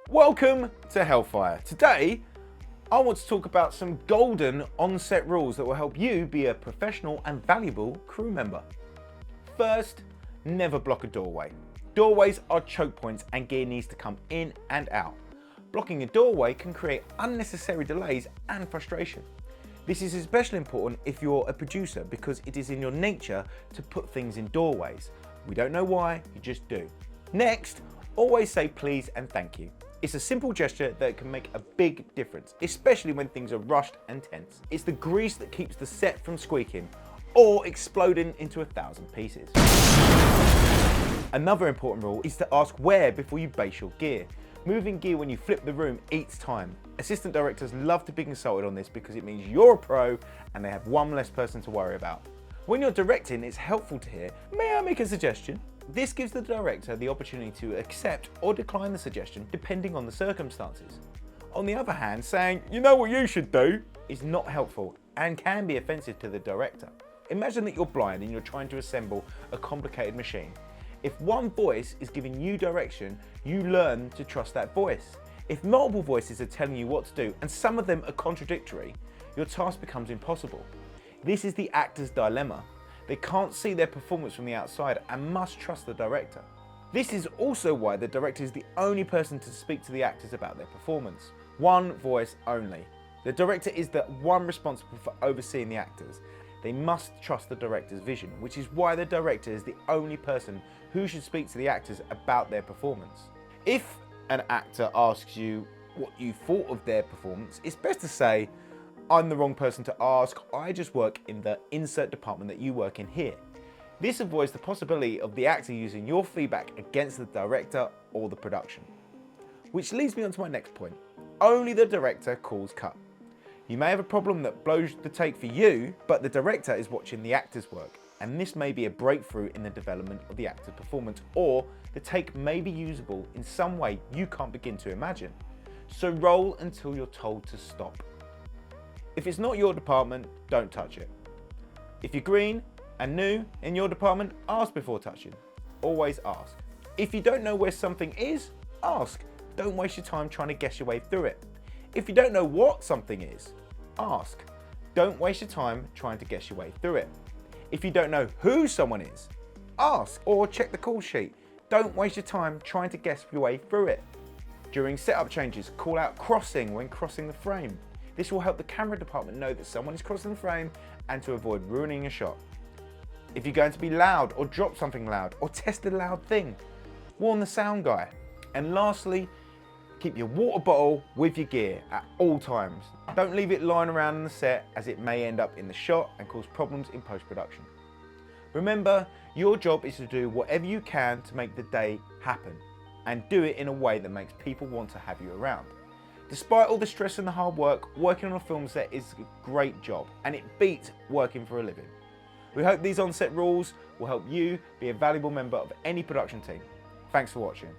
Welcome to Hellfire. Today, I want to talk about some golden on-set rules that will help you be a professional and valuable crew member. First, never block a doorway. Doorways are choke points and gear needs to come in and out. Blocking a doorway can create unnecessary delays and frustration. This is especially important if you're a producer because it is in your nature to put things in doorways. We don't know why, you just do. Next, always say please and thank you. It's a simple gesture that can make a big difference, especially when things are rushed and tense. It's the grease that keeps the set from squeaking or exploding into 1,000 pieces. Another important rule is to ask where before you base your gear. Moving gear when you flip the room eats time. Assistant directors love to be consulted on this because it means you're a pro and they have one less person to worry about. When you're directing, it's helpful to hear, "May I make a suggestion?" This gives the director the opportunity to accept or decline the suggestion depending on the circumstances. On the other hand, saying, "You know what you should do," is not helpful and can be offensive to the director. Imagine that you're blind and you're trying to assemble a complicated machine. If one voice is giving you direction, you learn to trust that voice. If multiple voices are telling you what to do and some of them are contradictory, your task becomes impossible. This is the actor's dilemma. They can't see their performance from the outside and must trust the director. This is also why the director is the only person to speak to the actors about their performance. One voice only. The director is the one responsible for overseeing the actors. They must trust the director's vision, which is why the director is the only person who should speak to the actors about their performance. If an actor asks you what you thought of their performance, it's best to say, "I'm the wrong person to ask, I just work in the insert department that you work in here." This avoids the possibility of the actor using your feedback against the director or the production. Which leads me on to my next point. Only the director calls cut. You may have a problem that blows the take for you, but the director is watching the actor's work, and this may be a breakthrough in the development of the actor's performance, or the take may be usable in some way you can't begin to imagine. So roll until you're told to stop. If it's not your department, don't touch it. If you're green and new in your department, ask before touching. Always ask. If you don't know where something is, ask. Don't waste your time trying to guess your way through it. If you don't know what something is, ask. Don't waste your time trying to guess your way through it. If you don't know who someone is, ask or check the call sheet. Don't waste your time trying to guess your way through it. During setup changes, call out crossing when crossing the frame. This will help the camera department know that someone is crossing the frame and to avoid ruining a shot. If you're going to be loud or drop something loud or test a loud thing, warn the sound guy. And lastly, keep your water bottle with your gear at all times. Don't leave it lying around in the set as it may end up in the shot and cause problems in post-production. Remember, your job is to do whatever you can to make the day happen and do it in a way that makes people want to have you around. Despite all the stress and the hard work, working on a film set is a great job and it beats working for a living. We hope these on-set rules will help you be a valuable member of any production team. Thanks for watching.